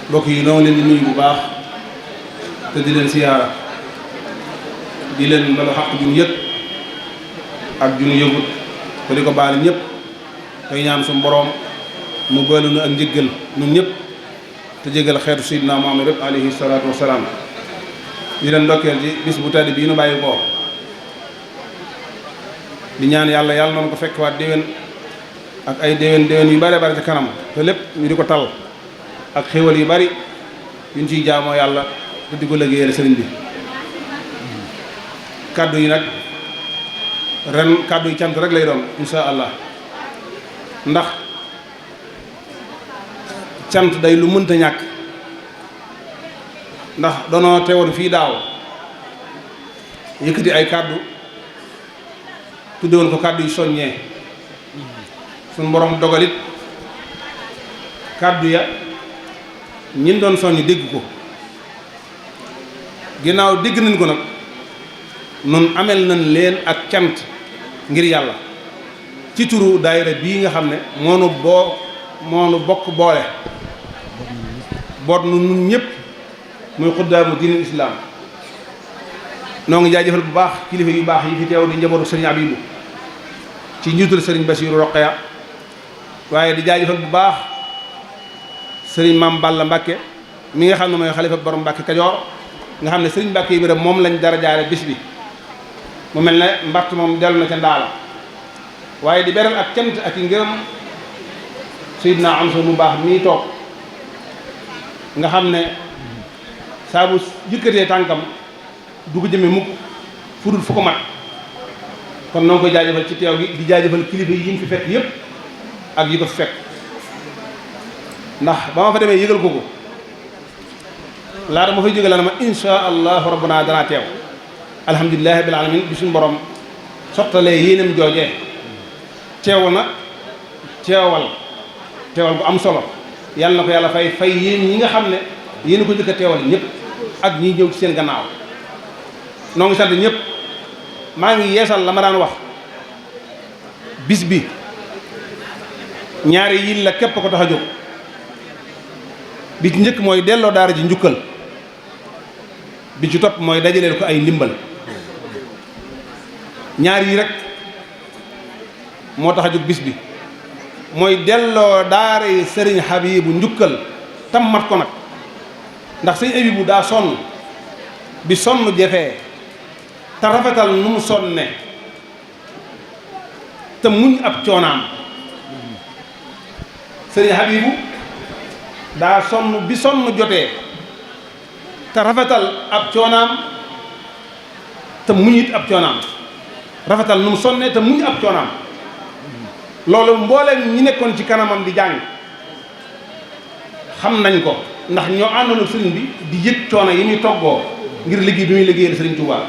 mbokk yi noo leen di nuyu bu baax te di leen siyaara di leen balu xaq jun yëg ak jun yëgut te di ko baal ñëpp tey ñaan suñu boroom mu boole nu ak njëggal ñun ñëpp te jégal xeetu Seydina Muhammad rek alayhi salaatu wasalaam di leen ndokkeel ci bis bu tedd bii nu bàyyi ko di ñaan yàlla noonu ko fekk waat déwén ak ay déwén yu bare bare ci kanam te lépp ñu di ko tal ak xéwal yu bari yuñ ciy jaamoo yàlla te di ko liggéeyal sëriñ bi kàddu yi nag ren kàddu yi cant rek lay doon insha allah ndax cant day lu mënta ñàkk ndax danoo teewoon fii daaw yëkkati ay kàddu tudde woon ko kàddu yu soññee suñu borom dogalit kàddu ya ñin doon soññ dégg ko ginnaaw dégg nañ ko nag nun amel nañ leen ak cant ngir yàlla ci turu daayira bii nga xam ne moonu bokk boole boot nu nun ñëpp muy xuddaamu diinul islaam noo ngi jaajëfal bu baax kilifa yu baax yi fi teew di njabootu sëriñ Abibu ci njiitul sëriñ Basiiru Roqaya waaye di jaajëfal bu baax sëriñ Maam Balla Mbàkke mi nga xam ne mooy xalifa borom Mbàkke Kajoor nga xam ne sëriñ Mbàkke yi biram moom lañ dara jaare bis bi mu mel ne mbart moom dellu na ca ndaala waaye di beral ak cant ak i ngërëm Seydina Amsa mu baax mii toog nga xam ne saa bu yëkkatee tànkam du ko jëme mukk fu dul fu ko mat kon noo ngi koy jaajëfal ci teew gi di jaajëfal kilifa yi ñu fi fekk yépp ak yi ko fi fekk ndax ba ma fa demee yëgal ko laata ma fay jóge la na ma insha allahu rabbuna danaa teew alhamdulilahi bil alamin bi suñu borom sottalee yéenam joojee teew na teewal bu am solo yàlla na ko yàlla fay yéen ñi nga xam ne yéen ko jëkk a teewal ñëpp ak ñi ñëw ci seen gannaaw noo ngi sant ñëpp maa ngi yeesal la ma daan wax bis bi ñaari yil la képp ko tax a jóg bi ci njëkk mooy delloo daara ji njukkal bi ci topp mooy dajaleel ko ay ndimbal ñaar yi rek moo tax a jóg bis bi mooy delloo daara yi sëriñ Habibu njukkal tam mat ko nag ndax sëriñ Habibu daa sonn bi sonn jafee te rafetal nu mu sonne te muñ ab coonaam sëriñ Habibu daa sonn bi sonn jotee te rafetal ab coonaam te muñit ab coonaam rafetal nu mu sonne te muñ ab coonaam loolu mbooleem ñi nekkoon ci kanamam di jàng xam nañ ko ndax ñoo àndoon ak sëriñ bi di yëg coono yi muy toggoo ngir liggéey bi muy liggéeyal sëriñ Touba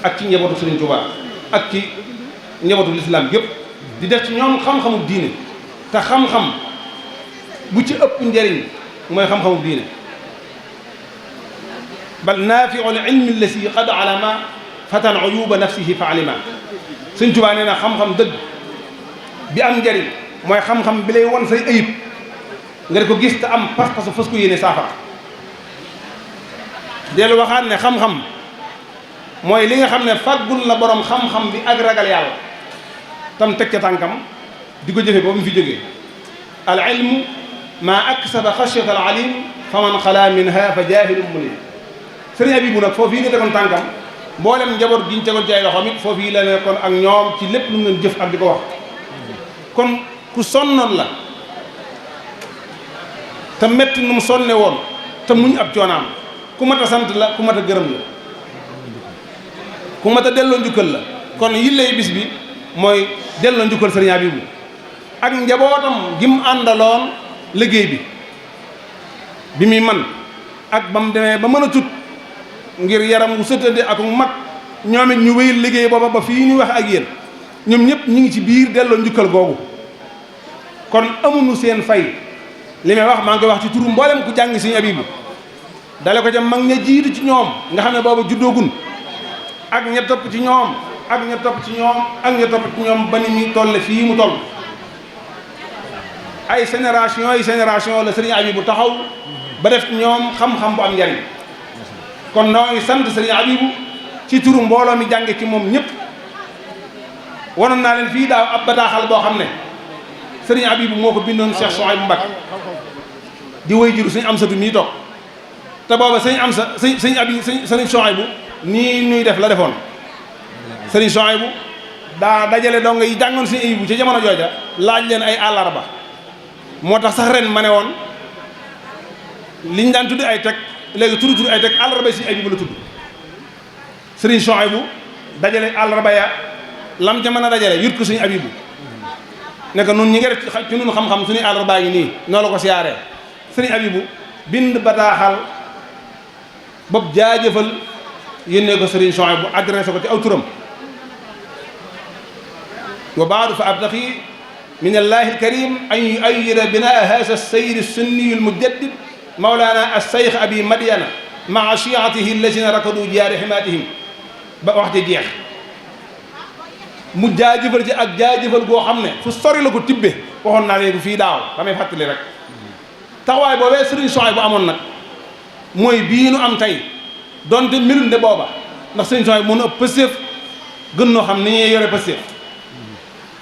ak ci njabootu sëriñ Touba ak ci njabootu lislaam gépp di def ci ñoom xam-xamu diine te xam-xam bu ci ëpp njëriñ mooy xam-xamu diine bal naafiul ilmi allasi qad alama fatan uyuba nafsihi fa alima sëriñ Touba nee na xam-xam dëgg bi am njëriñ mooy xam-xam bi lay won say ayib nga di ko gis te am pas-pasu fas ko yéene saafara dellu waxaat ne xam-xam mooy li nga xam ne fàggul la borom xam-xam bi ak ragal yàlla tam teg ca tànkam di ko jëfe ba mu fi jógee al ilmu maa aksaba xashyata al alim fa man xala minha fa jaahilum mulim sëriñ Abibu nag foofu yi nga tegoon tànkam mboolem njaboot gi ñu tegoon ci ay loxoom it foofu yi la nekkoon ak ñoom ci lépp lu mu leen jëf ak di ko wax kon ku sonnoon la te metti nu mu sonne woon te muñ ab coonaam ku mat a sant la ku mat a gërëm la ku mat a delloo njukkal la kon yillay bis bi mooy delloo njukkal sëriñ Abibu ak njabootam gi mu àndaloon liggéey bi muy man ak ba mu demee ba mën a tut ngir yaram wu sëtade ak mag ñoom it ñu wéyal liggéey booba ba fii ñu wax ak yéen ñoom ñëpp ñu ngi ci biir delloo njukkal googu kon amuñu seen fay li may wax maa ngi koy wax ci turu mboolem ku jàng sëriñ Abibu dale ko ca mag ña jiitu ci ñoom nga xam ne booba juddoogun ak ña topp ci ñoom ak ña topp ci ñoom ak ña topp ci ñoom ba ni muy toll fii mu toll ay génération la sëriñ Abibu taxaw ba def ñoom xam-xam bu am njariñ kon noo ngi sant sëriñ Abibu ci turu mbooloo mi jànge ci moom ñëpp. wanoon naa leen fii daaw ab bataaxal boo xam ne sëriñ Abibu moo ko bindoon Cheikh Souhaïbou Mbacké di wéy jiru sëñ Amsatu mii toog te booba sëñ Souhaïbou nii nuy def la defoon sëriñ Souhaïbou daa dajale dong yi jàngoon sëñ Abibu ci jamono jooja laaj leen ay àllarba moo tax sax ren ma ne woon liñ daan tudd ay teg léegi tudd ay teg àllarba sëñ Abibu la tudd sëriñ Souhaïbou dajale àllarba ya lam ca mën a dajale yut ko sëñ Abibu ne ko nun ñi nga def ci nun xam-xam suñuy àllarbaa ngi nii noo la ko siyaaree sëriñ Abibu bind bataaxal bopp jaajëfal yénnee ko sëriñ Souhaïbou bu adressé ko ci aw turam wa baadu fa abtaqi min allahi alkarim an yuayyida binaa haza alsayr alsunniy almujaddid mawlana alseyx abi madiana maa chiatihi allazina rakadu jiyaari ximaatihim ba wax ji jeex mu jaajëfal ci ak jaajëfal goo xam ne fu sori la ko tibbe waxoon naa léegi fii daaw damay fàttali rek taxawaay boobee sëriñ Souhaïbou bu amoon nag mooy bii nu am tey donte melul ne booba ndax sëriñ Souhaïbou moo nu ëpp pëstéef gën noo xam ni ñuy yore pëstéef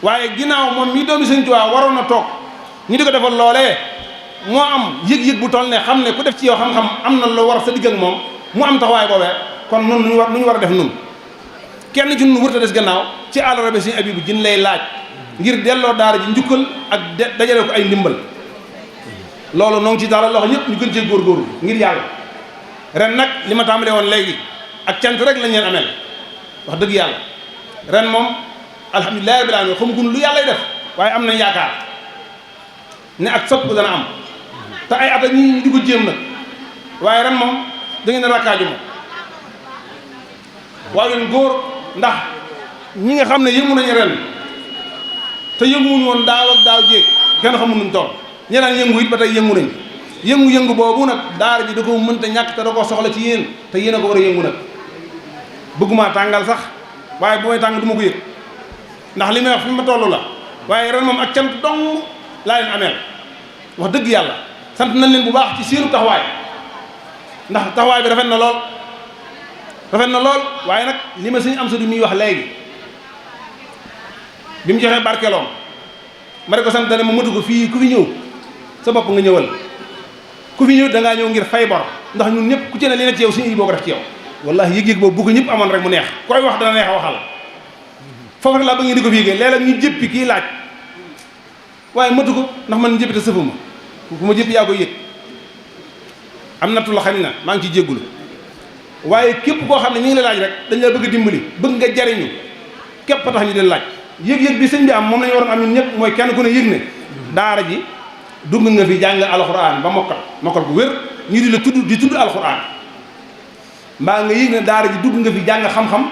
waaye ginnaaw moom mii doomi sëriñ Tuubaa waroon na toog ñu di ko defal loolee moo am yëg-yëg bu toll ne xam ne ku def ci yow xam-xam am na lu war sa digg ak moom mu am taxawaay boobee kon nun nu ñu war a def nun kenn ci nun wërta des gannaaw ci àllarba sëriñ Abibu jin lay laaj ngir delloo daara ji njukkal ak dajale ko ay ndimbal loolu noo ngi ci daal loxo ñëpp ñu gën cee góorgóorlu ngir yàlla ren nag li ma tàmbalee woon léegi ak cant rek lañ leen ameel wax dëgg yàlla ren moom alhamdulilah rabbil alamin xamagun lu yàllay def waaye am nañ yaakaar ne ak sopp dana am te ay at ak ñi di ko jéem nag waaye ren moom da ngeen a rakkaaju moom waaye leen góor ndax ñi nga xam ne yëngu nañu ren te yënguwuñu woon daaw ak daaw jéeg kenn xamul nuñ toll ñeneen yëngu it ba tey yëngu nañ yëngu boobu nag daara ji da ko mënta ñàkk te da ko soxla ci yéen te yéen a ko war a yëngu nag bëgguma tàngal sax waaye bu may tàng du ma ko yëg ndax li may wax fi ma toll la waaye ren moom ak cant dong laa leen ameel wax dëgg yàlla sant nañ leen bu baax ci seenu taxawaay ndax taxawaay bi rafet na lool waaye nag li ma sëñ Amsadu muy wax léegi bi mu joxee barkeloom ma ne ko sant ne ma matu ko fii ku fi ñëw sa bopp nga ñëwal ku fi ñëw da ngaa ñëw ngir fay bor ndax ñun ñëpp ku ci ne li ne ci yow suñu yi boo ko def ci yow wallahi yëg-yëg boobu bu ko ñëpp amoon rek mu neex koy wax dana neex a waxal foofu rek laa bëgg ngeen di ko fi yëgee léeg-léeg ñu jëppi kii laaj waaye matu ko ndax man jëppi te sëfuma ku ma jëppi yaa koy yëg am nattu la xañ na maa ngi ciy jéggulu waaye képp koo xam ne ñu ngi la laaj rek dañ la bëgg a dimbali bëgg nga jariñu képp tax ñu den laaj yëg-yëg bi sëñ bi am moom la ñu waroon am ñun ñëpp mooy kenn ku ne yëg ne daara ji dugg nga fi jàng alxuraan ba mokkal bu wér ñu di la di tudd alxuraan mbaa nga yëg ne daara ji dugg nga fi jàng xam-xam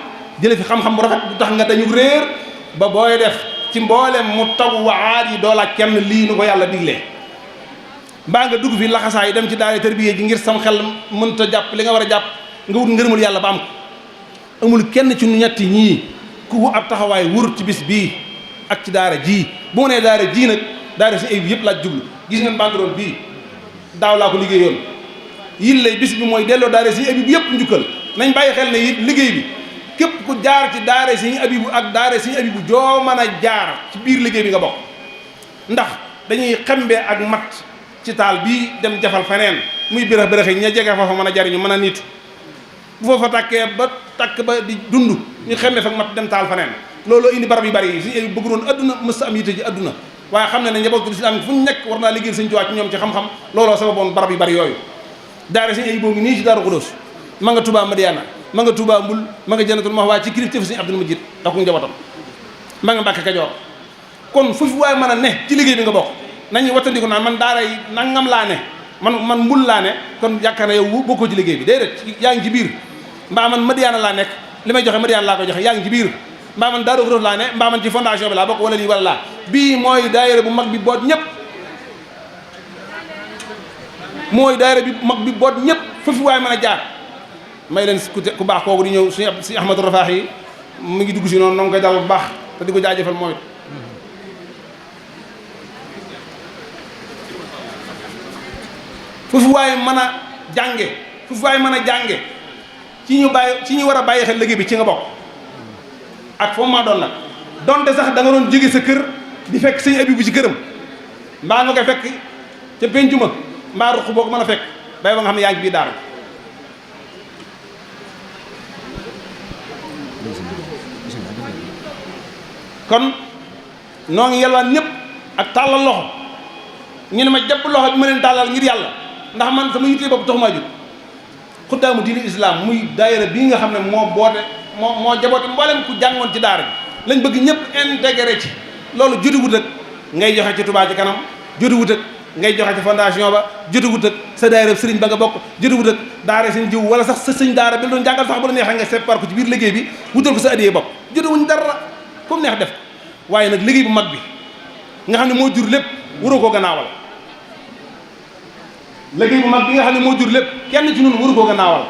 jële fi xam-xam bu rafet bu tax nga dañu réer ba booy def ci mboolem mu taw waat yi doo laaj kenn lii nu ko yàlla diglee mbaa nga dugg fi laxasaa yi dem ci daara tërbiye ji ngir sam xel mënta jàpp li nga war a jàpp nga wut ngërëmul yàlla ba am ko amul kenn ci ñetti ñii ku ab taxawaay wurut ci bis bii ak ci daara ji bu ma nee daara ji nag daara si ay bi yëpp laaj jublu gis ngeen banderole bii daaw laa ko liggéeyoon yil lay bis bi mooy delloo daara si abi bi yëpp njukkal nañ bàyyi xel ne it liggéey bi képp ku jaar ci daara si abibu ak daara si abibu joo mën a jaar ci biir liggéey bi nga bokk ndax dañuy xembe ak mat ci taal bii dem jafal feneen muy bërëx bërëxi ña jege foofa mën a jariñu mën a niitu bu foofa takkee ba takk ba di dund ñu xemme fak mat dem taal faneen looloo indi barab yu bari yi suñu bëgg doon adduna mës am yitte ci adduna waaye xam ne ne njabootu lislaam fu ñu nekk war naa liggéeyal Sëñ Tuubaa ci ñoom ci xam-xam looloo sababoon barab yu bari yooyu daara suñu ay boo ngi nii ci Daaru Xudoos ma nga Touba Madiana ma nga Touba Mbul ma nga Jannatul Mahwa ci kilifteefu Sëñ Abdul Majid ak ku njabootam ma nga Mbàkke Kajoor kon fu fi waaye mën a ne ci liggéey bi nga bokk nañu wattandiku naan man daara yi nangam laa ne man mbul laa ne kon yaakaar na yow bokkoo ci liggéey bi déedéet yaa ngi ci biir mbaa man Madiana laa nekk li may joxe Madiana laa koy joxe yaa ngi ci biir mbaa man Daaru Xudoos laa ne mbaa man ci fondation bi laa bokk wala lii wala laa bii mooy daayira bu mag bi boot ñëpp mooy daayira bi mag bi boot ñëpp foofu waaye mën a jaar may leen ku baax kooku di ñëw si Ahmadou Rafaax yi mu ngi dugg si noonu noo ngi koy dal bu baax te di ko jaajëfal mooy foofu waaye mën a jànge foofu waaye mën a jànge ci ñu war a bàyyi xel liggéey bi ci nga bokk ak foofu maa doon nag donte sax da nga doon jóge sa kër di fekk sëñ abi bu ci këram mbaa nga koy fekk ca pencu ma mbaa ruq boo ko mën a fekk bay ba nga xam ne yaa ngi bii daara kon noo ngi yalwaan ñëpp ak tàllal loxo ñu ne ma jàpp loxo bi ma leen tàllal ngir yàlla ndax man sama yittee bopp taxumaa jóg xuddaamu diini islam muy daayira bii nga xam ne moo boote moo jaboote mboolem ku jàngoon ci daara bi lañ bëgg ñëpp intégré ci loolu jotiwut ak ngay joxe ci Touba ci kanam jotiwut ak ngay joxe ci fondation ba jotiwut ak sa daayira sëriñ ba nga bokk jotiwut ak daara seen jiw wala sax sa sëñ daara bi doon jàngal sax bu la neexee nga séparé ko ci biir liggéey bi wutal ko sa addiyee bopp jotiwuñ dara comme neex def ko waaye nag liggéey bu mag bi nga xam ne moo jur lépp waroo koo gannaawal liggéey bu mag bi nga xam ne moo jur lépp kenn ci ñun waru koo gannaawal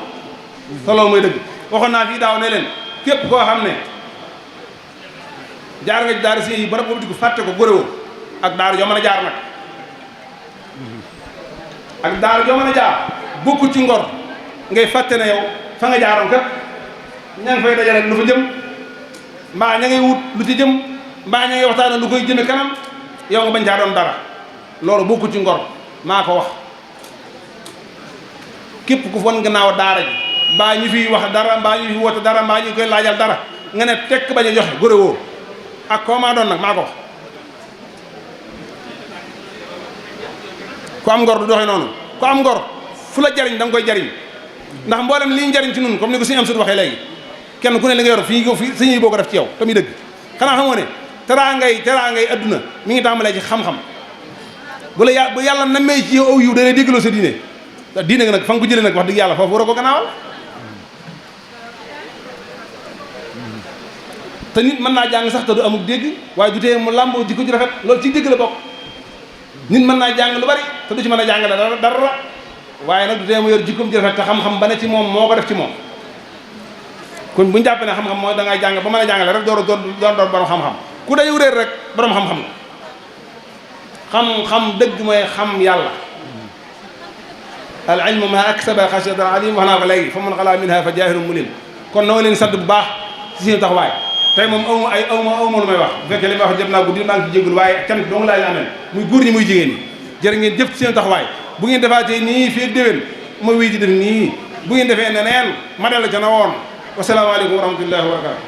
te loolu mooy dëgg waxoon naa fii daaw ne leen képp koo xam ne jaar nga ci daara si yi barab boobu di ko fàtte ko góorewoo ak daara joo mën a jaar nag ak daara joo mën a jaar bokku ci ngor ngay fàtte ne yow fa nga jaaroon kat ña ngi fay dajale lu fa jëm mbaa ña ngay wut lu ci jëm mbaa ña ngay waxtaane lu koy jëme kanam yow nga bañ caa doon dara loolu bokku ci ngor maa ko wax képp ku fon gannaaw daara ji mbaa ñu fi wax dara mbaa ñu fi woote dara mbaa ñu koy laajal dara nga ne tekk bañ a joxe góorewoo ak koo maa doon nag maa ko wax ku am ngor du doxee noonu ku am ngor fu la jariñ da nga koy jariñ ndax mboolem lii njariñ ci nun comme ni ko suñu am sut waxee léegi kenn ku ne li nga yor fii suñuy boo ko def ci yow te muy dëgg xanaa xamoo ne teraa ngay adduna mi ngi tàmbalee ci xam-xam bu yàlla namee ci yow aw yiw da lay déggloo sa diine diine nga nag fa nga ko jëlee nag wax dëgg yàlla foofu war a ko gannaawal te nit mën naa jàng sax te du amul dégg waaye du tee mu làmboo jikko ju rafet loolu ci dégg la bokk nit mën naa jàng lu bari te du ci mën a jàngale dara waaye nag du tee mu yor jikkoom ju rafet te xam-xam ba ne ci moom moo ko def ci moom kon bu ñu jàppee ne xam-xam mooy da ngay jàng ba mën a jàngale rek doon borom xam-xam ku dañu réer rek borom xam-xam la xam dëgg mooy xam yàlla al ilmu ma aksaba xashyatan alim wax naa ko léegi fa man xalaa minha fa jaahirun mulim kon noo leen sant bu baax ci seen taxawaay tey moom awma lu may wax bu fekkee li may wax jot naa guddi maa ngi ci jéggul waaye cant dong laa amee muy góor ñi muy jigéen ñi jërë ngeen jëf ci seen taxawaay bu ngeen defaatee nii fii déwén ma wéy di def nii bu ngeen defee neneen ma dellu ca na woon wasalaamaaleykum wa rahmatullahi wa barakatu